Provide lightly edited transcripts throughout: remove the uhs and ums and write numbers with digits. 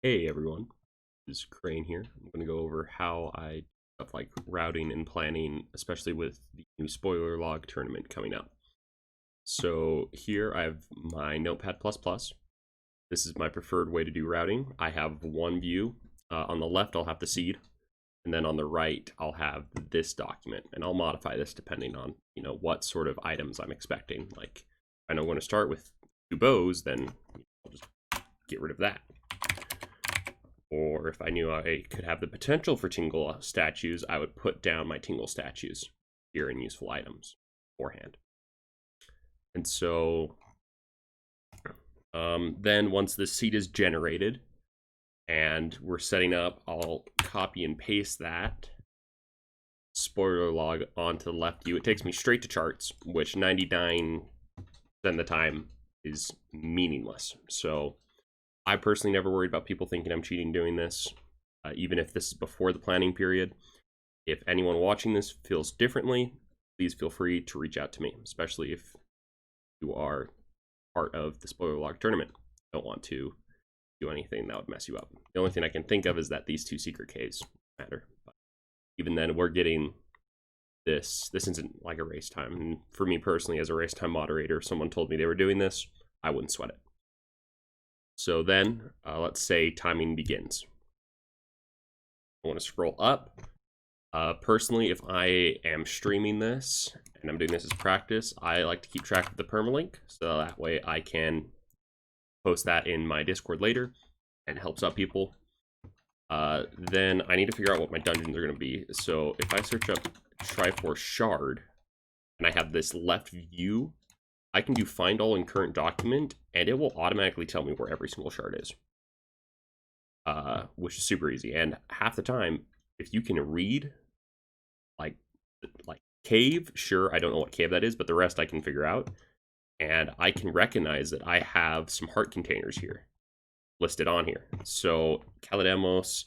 Hey everyone, this is Crane here. I'm going to go over how I do stuff like routing and planning, especially with the new spoiler log tournament coming up. So here I have my Notepad++. This is my preferred way to do routing. I have one view. On the left I'll have the seed, and then on the right I'll have this document, and I'll modify this depending on what sort of items I'm expecting. Like if I know I'm going to start with 2 bows, then I'll just get rid of that. Or if I knew I could have the potential for tingle statues, I would put down my tingle statues here in useful items beforehand. And so then once the seed is generated and we're setting up, I'll copy and paste that spoiler log onto the left view. It takes me straight to charts, which 99% of the time is meaningless. So I personally never worried about people thinking I'm cheating doing this, even if this is before the planning period. If anyone watching this feels differently, please feel free to reach out to me, especially if you are part of the spoiler log tournament. Don't want to do anything that would mess you up. The only thing I can think of is that these 2 secret caves matter. But even then, we're getting this. This isn't like a race time. And for me personally, as a race time moderator, if someone told me they were doing this, I wouldn't sweat it. So then, let's say timing begins. I want to scroll up. Personally, if I am streaming this and I'm doing this as practice, I like to keep track of the permalink, so that way I can post that in my Discord later, and it helps out people. Then I need to figure out what my dungeons are going to be. So if I search up Triforce Shard, and I have this left view, I can do find all in current document, and it will automatically tell me where every single shard is, which is super easy. And half the time, if you can read, like cave, sure, I don't know what cave that is, but the rest I can figure out, and I can recognize that I have some heart containers here listed on here. So Kalidemos,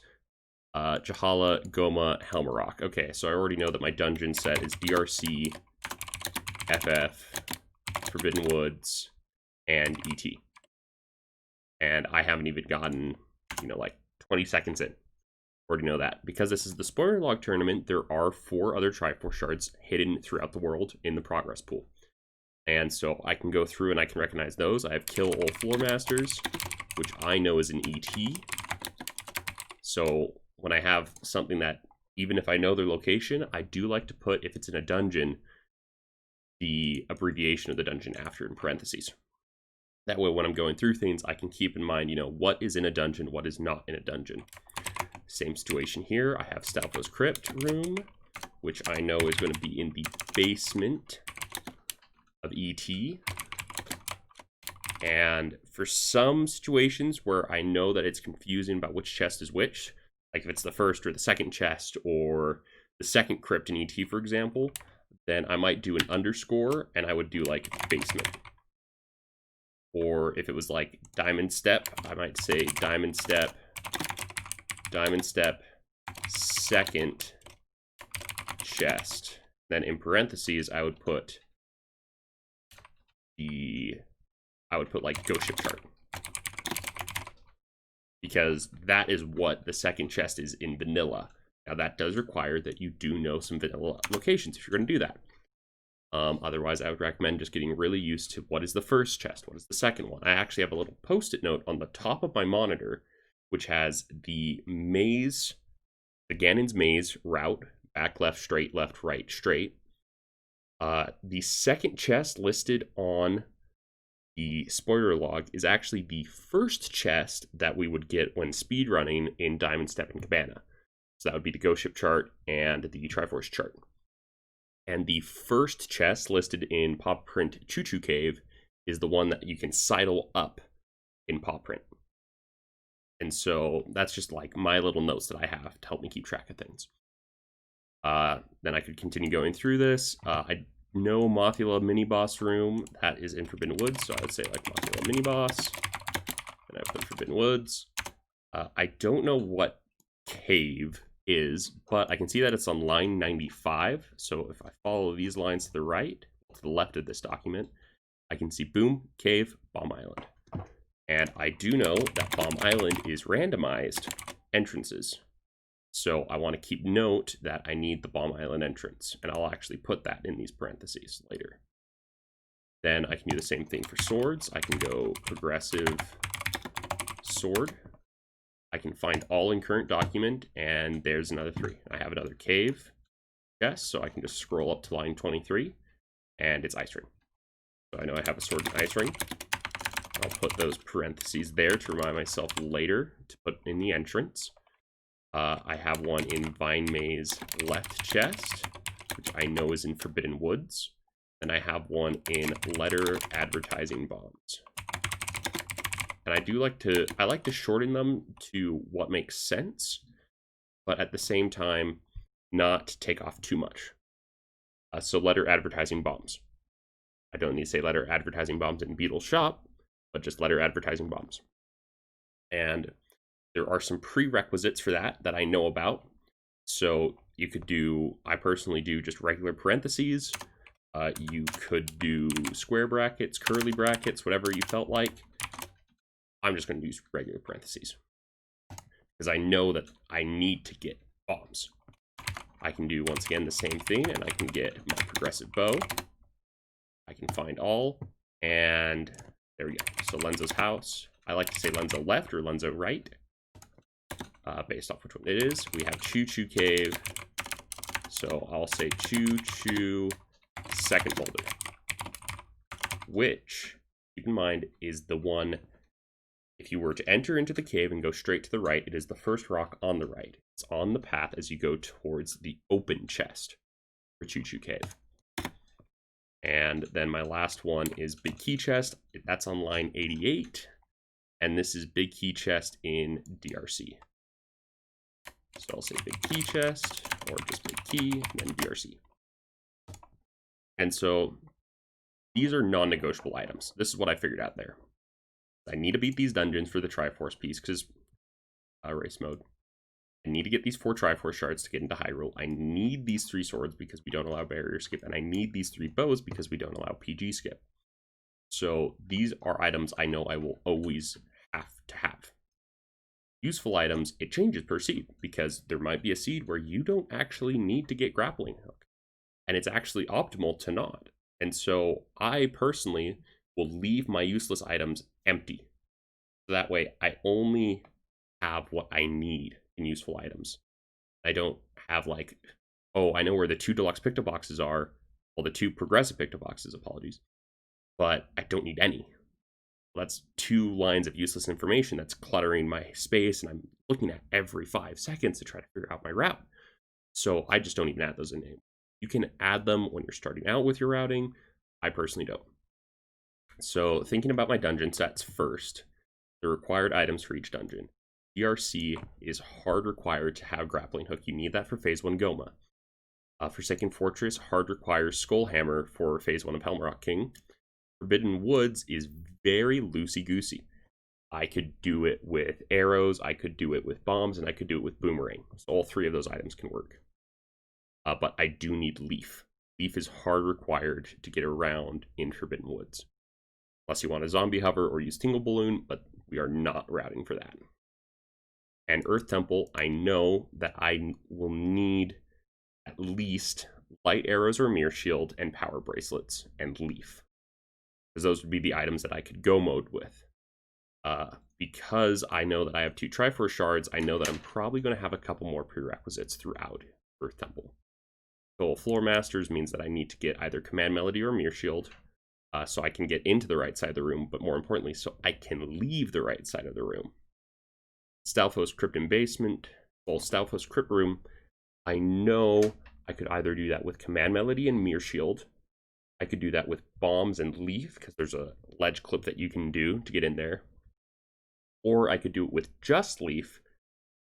Jahala, Goma, Helmarok. Okay, so I already know that my dungeon set is DRC, FF, Forbidden Woods, and ET. And I haven't even gotten, like 20 seconds in. Already know that. Because this is the spoiler log tournament, there are 4 other Triforce shards hidden throughout the world in the progress pool. And so I can go through and I can recognize those. I have Kill All Floor Masters, which I know is an ET. So when I have something that, even if I know their location, I do like to put, if it's in a dungeon, the abbreviation of the dungeon after in parentheses. That way when I'm going through things, I can keep in mind, what is in a dungeon, what is not in a dungeon. Same situation here. I have Stalfo's Crypt room, which I know is going to be in the basement of ET. And for some situations where I know that it's confusing about which chest is which, like if it's the first or the second chest or the second crypt in ET, for example, then I might do an underscore and I would do like basement. Or if it was like diamond step, I might say diamond step, second chest. Then in parentheses, I would put like ghost ship chart. Because that is what the second chest is in vanilla. Now that does require that you do know some vanilla locations if you're going to do that. Otherwise, I would recommend just getting really used to what is the first chest, what is the second one. I actually have a little post-it note on the top of my monitor, which has the maze, the Ganon's maze route, back, left, straight, left, right, straight. The second chest listed on the spoiler log is actually the first chest that we would get when speedrunning in Diamond Step and Cabana. So that would be the Ghost Ship chart and the Triforce chart. And the first chest listed in Paw Print Choo Choo Cave is the one that you can sidle up in Paw Print. And so that's just like my little notes that I have to help me keep track of things. Then I could continue going through this. I know Mothula mini boss room, that is in Forbidden Woods, so I would say like Mothula mini boss. And I put Forbidden Woods. I don't know what cave is, but I can see that it's on line 95. So if I follow these lines to the right, to the left of this document, I can see Boom, Cave, Bomb Island. And I do know that Bomb Island is randomized entrances. So I want to keep note that I need the Bomb Island entrance, and I'll actually put that in these parentheses later. Then I can do the same thing for swords. I can go progressive sword. I can find all in current document, and there's another 3. I have another cave chest, so I can just scroll up to line 23, and it's ice ring. So I know I have a sword and ice ring. I'll put those parentheses there to remind myself later to put in the entrance. I have one in Vine Maze left chest, which I know is in Forbidden Woods. And I have one in letter advertising bombs. And I like to shorten them to what makes sense, but at the same time, not take off too much. So letter advertising bombs. I don't need to say letter advertising bombs in Beetle's shop, but just letter advertising bombs. And there are some prerequisites for that I know about. So you could do, I personally do just regular parentheses. You could do square brackets, curly brackets, whatever you felt like. I'm just going to use regular parentheses because I know that I need to get bombs. I can do, once again, the same thing, and I can get my progressive bow. I can find all, and there we go. So Lenzo's house. I like to say Lenzo left or Lenzo right, based off which one it is. We have Choo Choo Cave, so I'll say Choo Choo second boulder, which, keep in mind, is the one, if you were to enter into the cave and go straight to the right, it is the first rock on the right. It's on the path as you go towards the open chest for Choo Choo Cave. And then my last one is Big Key Chest. That's on line 88. And this is Big Key Chest in DRC. So I'll say Big Key Chest, or just Big Key, and then DRC. And so these are non-negotiable items. This is what I figured out there. I need to beat these dungeons for the Triforce piece, because race mode. I need to get these 4 Triforce shards to get into Hyrule. I need these 3 swords because we don't allow barrier skip, and I need these 3 bows because we don't allow PG skip. So these are items I know I will always have to have. Useful items, it changes per seed, because there might be a seed where you don't actually need to get grappling hook, and it's actually optimal to not. And so I personally will leave my useless items empty. So that way I only have what I need in useful items. I don't have like, oh, I know where the 2 deluxe picto boxes are, well, the 2 progressive picto boxes, apologies, but I don't need any. That's 2 lines of useless information that's cluttering my space, and I'm looking at every 5 seconds to try to figure out my route. So I just don't even add those in anymore. You can add them when you're starting out with your routing. I personally don't. So thinking about my dungeon sets first, the required items for each dungeon. DRC is hard required to have grappling hook. You need that for Phase 1 Goma. Forsaken Fortress, hard requires Skull Hammer for Phase 1 of Helmrock King. Forbidden Woods is very loosey-goosey. I could do it with arrows, I could do it with bombs, and I could do it with boomerang. So all 3 of those items can work. But I do need Leaf. Leaf is hard required to get around in Forbidden Woods. Unless you want a zombie hover or use Tingle Balloon, but we are not routing for that. And Earth Temple, I know that I will need at least light arrows or mirror shield and power bracelets and Leaf, because those would be the items that I could go mode with. Because I know that I have 2 Triforce shards, I know that I'm probably going to have a couple more prerequisites throughout Earth Temple. So Floor Masters means that I need to get either Command Melody or Mirror Shield, so I can get into the right side of the room, but more importantly, so I can leave the right side of the room. Stalfos Crypt and Basement, well, Stalfos Crypt Room, I know I could either do that with Command Melody and Mirror Shield. I could do that with Bombs and Leaf, because there's a ledge clip that you can do to get in there. Or I could do it with just Leaf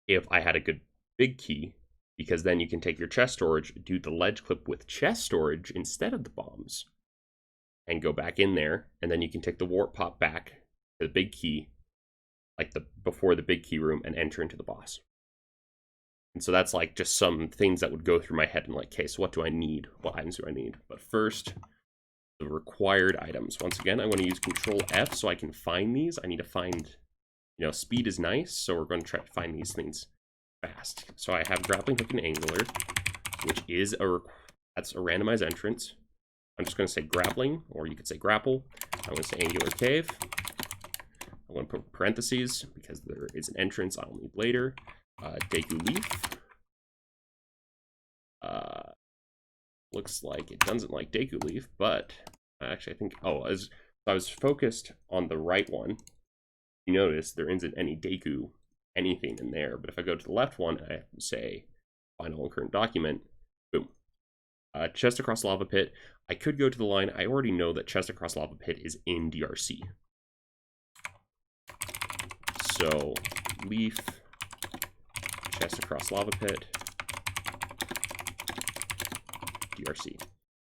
if I had a good big key, because then you can take your chest storage, do the ledge clip with chest storage instead of the bombs, and go back in there, and then you can take the warp pop back to the big key, like before the big key room, and enter into the boss. And so that's like just some things that would go through my head and like, okay, so what do I need? What items do I need? But first, the required items. Once again, I'm going to use Control F so I can find these. I need to find, speed is nice, so we're going to try to find these things fast. So I have grappling hook and angler, which is that's a randomized entrance. I'm just going to say grappling, or you could say grapple. I'm going to say angular cave. I'm going to put parentheses because there is an entrance I'll need later. Deku leaf. Looks like it doesn't like Deku leaf, but actually I think, as I was focused on the right one, you notice there isn't any Deku anything in there. But if I go to the left one, I say final and current document, boom. Chest across lava pit. I could go to the line. I already know that chest across lava pit is in DRC. So leaf, chest across lava pit, DRC.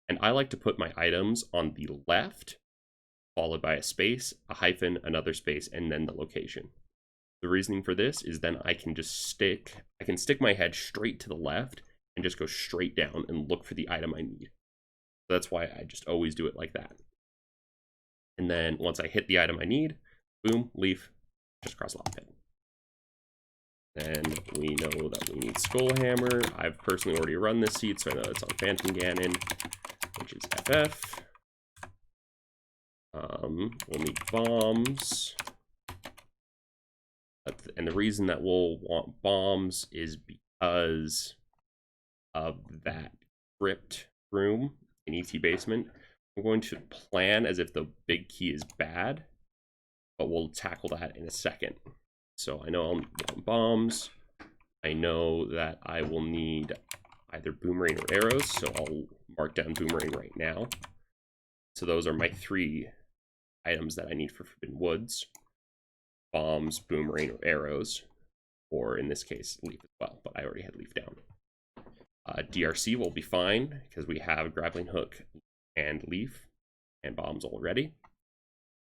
And I like to put my items on the left, followed by a space, a hyphen, another space, and then the location. The reasoning for this is then I can stick my head straight to the left and just go straight down and look for the item I need. So that's why I just always do it like that. And then once I hit the item I need, boom, leaf, just across lava pit. Then we know that we need Skull Hammer. I've personally already run this seed, so I know it's on Phantom Ganon, which is FF. We'll need bombs. And the reason that we'll want bombs is because of that crypt room in ET Basement. I'm going to plan as if the big key is bad, but we'll tackle that in a second. So I know I'll want bombs. I know that I will need either boomerang or arrows, so I'll mark down boomerang right now. So those are my 3 items that I need for Forbidden Woods. Bombs, boomerang, or arrows. Or in this case, leaf as well, but I already had leaf down. DRC will be fine, because we have grappling hook and leaf and bombs already.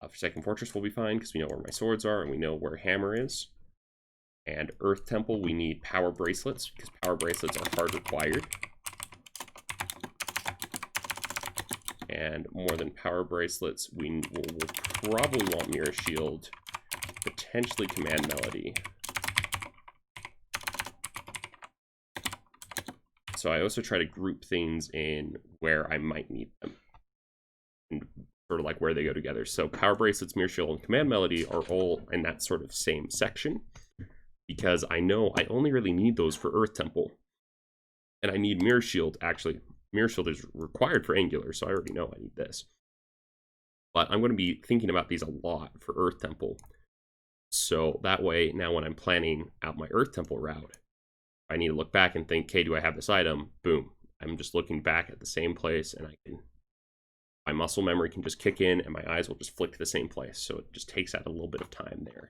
Forsaken Fortress will be fine because we know where my swords are and we know where hammer is. And Earth Temple, we need power bracelets because power bracelets are hard required. And more than power bracelets, we'll probably want Mirror Shield, potentially Command Melody. So I also try to group things in where I might need them. And sort of like where they go together. So Power Bracelets, Mirror Shield, and Command Melody are all in that sort of same section, because I know I only really need those for Earth Temple. And I need Mirror Shield, actually. Mirror Shield is required for Angular, so I already know I need this. But I'm going to be thinking about these a lot for Earth Temple. So that way, now when I'm planning out my Earth Temple route, I need to look back and think, okay, do I have this item? Boom. I'm just looking back at the same place, and my muscle memory can just kick in and my eyes will just flick to the same place. So it just takes out a little bit of time there.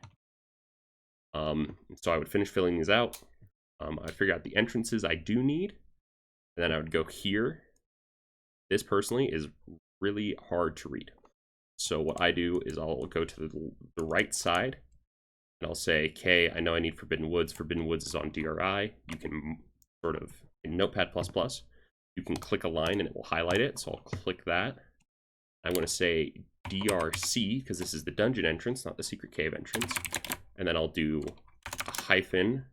So I would finish filling these out. I'd figure out the entrances I do need. And then I would go here. This personally is really hard to read. So what I do is I'll go to the right side and I'll say, okay, I know I need Forbidden Woods. Forbidden Woods is on DRI. You can sort of, in Notepad++, you can click a line and it will highlight it. So I'll click that. I'm going to say DRC, because this is the dungeon entrance, not the secret cave entrance. And then I'll do a hyphen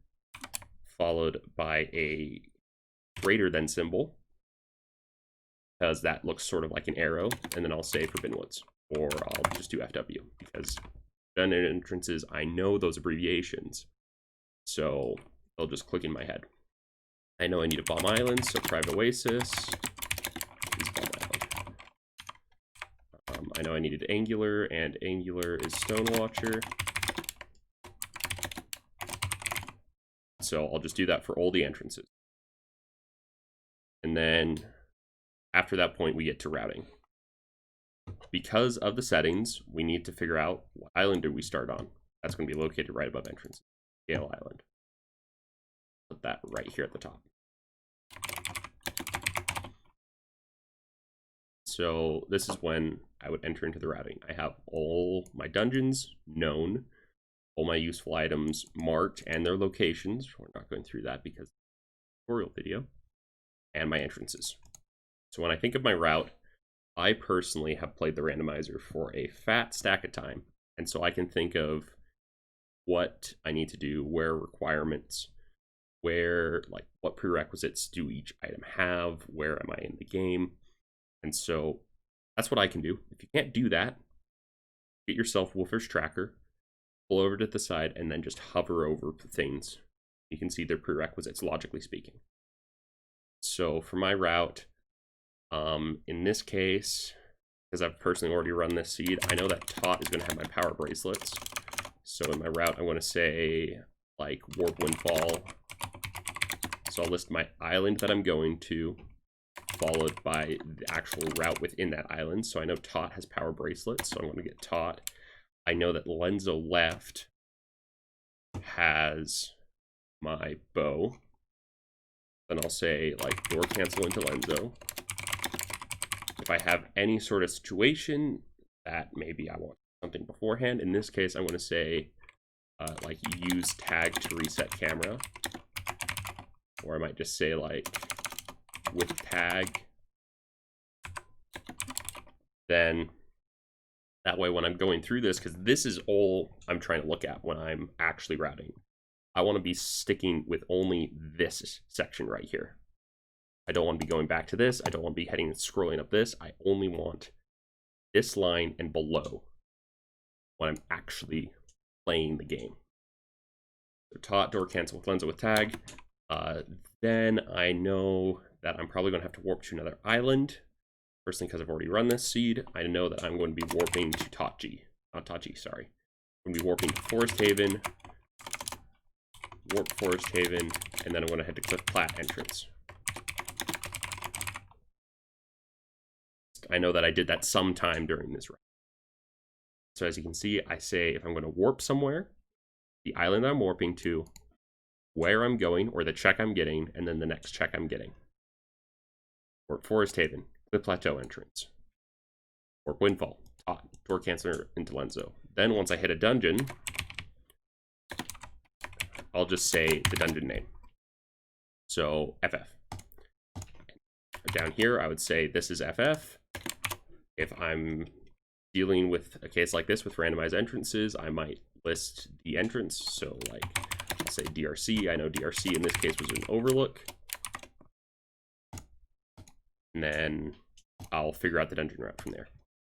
followed by a greater than symbol, because that looks sort of like an arrow. And then I'll say Forbidden Woods, or I'll just do FW, because dungeon entrances, I know those abbreviations. So they'll just click in my head. I know I need a Bomb Island, so Private Oasis is Bomb Island. I know I needed Angular, and Angular is Stonewatcher. So I'll just do that for all the entrances. And then after that point, we get to routing. Because of the settings, we need to figure out what island do we start on. That's going to be located right above entrance. Gale Island. Put that right here at the top. So this is when I would enter into the routing. I have all my dungeons known, all my useful items marked and their locations. We're not going through that because it's a tutorial video. And my entrances. So when I think of my route, I personally have played the randomizer for a fat stack of time, and so I can think of what I need to do, where requirements, where, like, what prerequisites do each item have, where am I in the game, and so that's what I can do. If you can't do that, get yourself Wolfer's Tracker, pull over to the side, and then just hover over things. You can see their prerequisites, logically speaking. So for my route, in this case, because I've personally already run this seed, I know that Tot is going to have my power bracelets. So in my route, I want to say, like, Warp Windfall. So I'll list my island that I'm going to, followed by the actual route within that island. So I know Tot has power bracelets, so I'm going to get Tot. I know that Lenzo left has my bow. Then I'll say, like, door cancel into Lenzo. If I have any sort of situation that maybe I want something beforehand, in this case, I'm going to say, like, use tag to reset camera. Or I might just say, like, with tag. Then that way when I'm going through this, because this is all I'm trying to look at when I'm actually routing, I want to be sticking with only this section right here. I don't want to be going back to this. I don't want to be heading and scrolling up this. I only want this line and below when I'm actually playing the game. So Tot, door cancel with Lenzo with tag. Then I know that I'm probably going to have to warp to another island. First thing, because I've already run this seed, I know that I'm going to be warping to Tachi, sorry. I'm going to be warping to Forest Haven, warp Forest Haven, and then I'm going to head to Cliff Plat entrance. I know that I did that sometime during this run. So as you can see, I say if I'm going to warp somewhere, the island I'm warping to, where I'm going, or the check I'm getting, and then the next check I'm getting. Warp Forest Haven, Cliff Plateau entrance. Warp Windfall, Tot, door canceler into Lenzo. Then once I hit a dungeon, I'll just say the dungeon name. So FF. Down here, I would say this is FF. If I'm dealing with a case like this with randomized entrances, I might list the entrance. So, like, I'll say DRC. I know DRC in this case was an overlook. And then I'll figure out the dungeon route from there.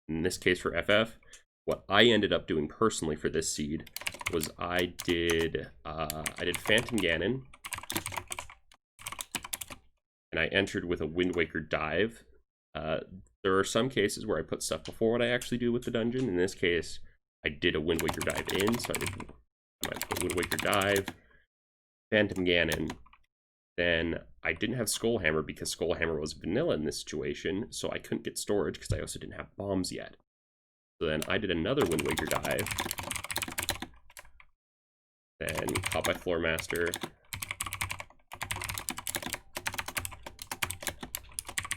In this case for FF, what I ended up doing personally for this seed was I did Phantom Ganon, and I entered with a Wind Waker dive. There are some cases where I put stuff before what I actually do with the dungeon. In this case, I did a Wind Waker dive in, so I might put Wind Waker dive, Phantom Ganon. Then I didn't have Skullhammer because Skullhammer was vanilla in this situation, so I couldn't get storage because I also didn't have bombs yet. So then I did another Wind Waker dive. Then caught by Floor Master.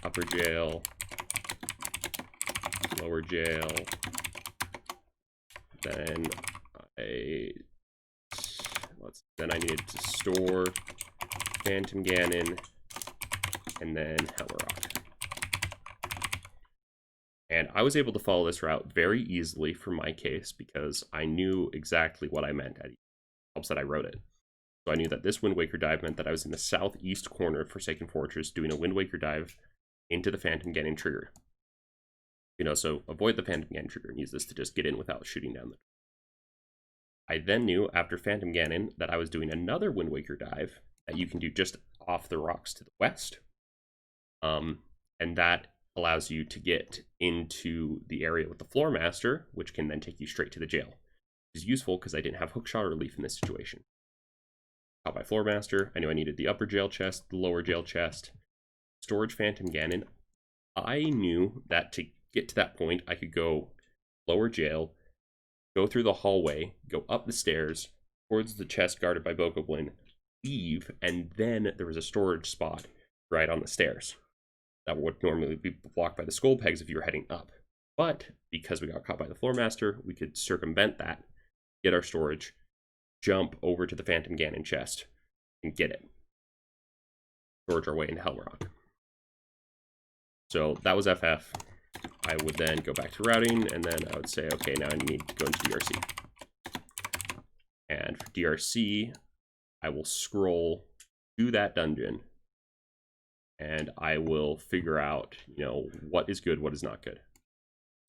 Upper jail. Lower jail. Then I needed to store Phantom Ganon and then Hellrock. And I was able to follow this route very easily for my case because I knew exactly what I meant. It helps that I wrote it. So I knew that this Wind Waker dive meant that I was in the southeast corner of Forsaken Fortress doing a Wind Waker dive into the Phantom Ganon trigger. You know, so avoid the Phantom Ganon trigger and use this to just get in without shooting down the door. I then knew after Phantom Ganon that I was doing another Wind Waker dive that you can do just off the rocks to the west. And that allows you to get into the area with the Floor Master, which can then take you straight to the jail. Which is useful because I didn't have Hookshot Relief in this situation. Caught by Floor Master, I knew I needed the upper jail chest, the lower jail chest, storage Phantom Ganon. I knew that to get to that point, I could go lower jail, go through the hallway, go up the stairs, towards the chest guarded by Bokoblin, leave, and then there was a storage spot right on the stairs. That would normally be blocked by the skull pegs if you were heading up. But because we got caught by the Floor Master, we could circumvent that, get our storage, jump over to the Phantom Ganon chest, and get it. Storage our way into Hellrock. So that was FF. I would then go back to routing, and then I would say, okay, now I need to go into DRC. And for DRC, I will scroll to that dungeon, and I will figure out, you know, what is good, what is not good.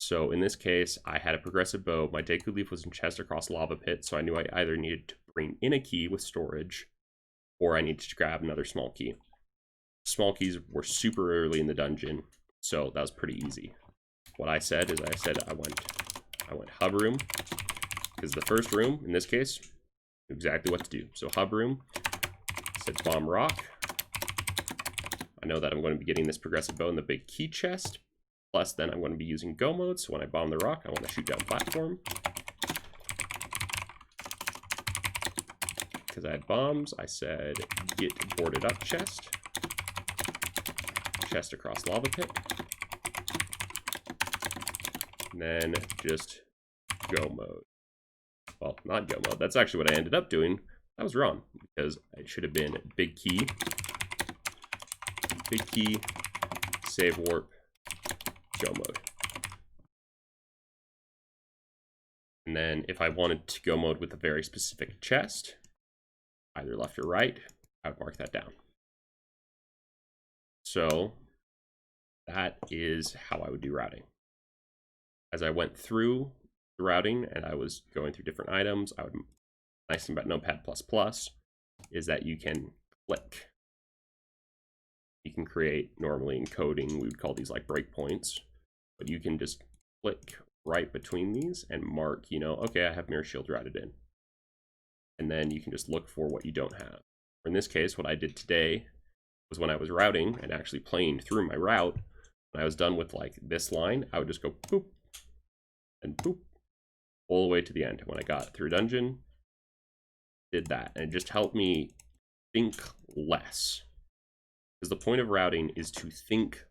So in this case, I had a progressive bow. My Deku Leaf was in chest across lava pit, so I knew I either needed to bring in a key with storage, or I needed to grab another small key. Small keys were super early in the dungeon, so that was pretty easy. What I said is I went hub room, because the first room, in this case, knew exactly what to do. So hub room, said bomb rock. I know that I'm going to be getting this progressive bow in the big key chest, plus then I'm going to be using go mode, so when I bomb the rock, I want to shoot down platform. Because I had bombs, I said get boarded up chest. Chest across lava pit. And then just go mode. Well, not go mode. That's actually what I ended up doing. I was wrong, because it should have been big key, save warp, go mode. And then if I wanted to go mode with a very specific chest, either left or right, I would mark that down. So that is how I would do routing. As I went through the routing and I was going through different items, nice thing about Notepad++ is that you can click. You can create, normally in coding, we would call these like breakpoints, but you can just click right between these and mark, you know, okay, I have mirror shield routed in. And then you can just look for what you don't have. In this case, what I did today was when I was routing and actually playing through my route, when I was done with like this line, I would just go boop and boop all the way to the end. When I got through a dungeon, did that, and it just helped me think less. Because the point of routing is to think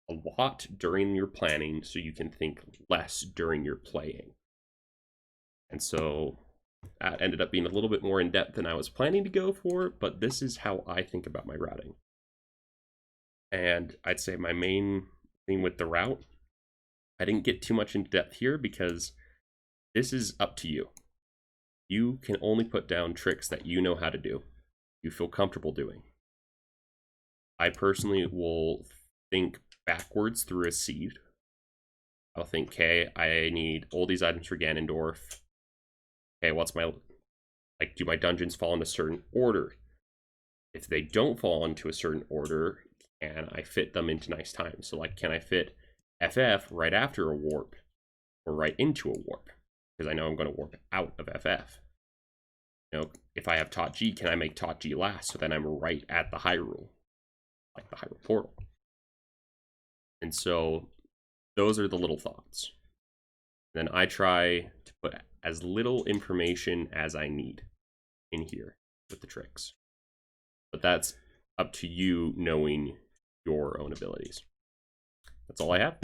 a lot during your planning so you can think less during your playing. And so that ended up being a little bit more in depth than I was planning to go for, but this is how I think about my routing. And I'd say my main thing with the route, I didn't get too much into depth here because this is up to you. You can only put down tricks that you know how to do, you feel comfortable doing. I personally will think backwards through a seed. I'll think, okay, I need all these items for Ganondorf. Okay, what's my, like, do my dungeons fall in a certain order? If they don't fall into a certain order, can I fit them into nice time? So, like, can I fit FF right after a warp or right into a warp? Because I know I'm going to warp out of FF. You know, if I have Tot G, can I make Tot G last so then I'm right at the Hyrule, like the Hyrule portal? And so those are the little thoughts. Then I try to put as little information as I need in here with the tricks. But that's up to you knowing your own abilities. That's all I have.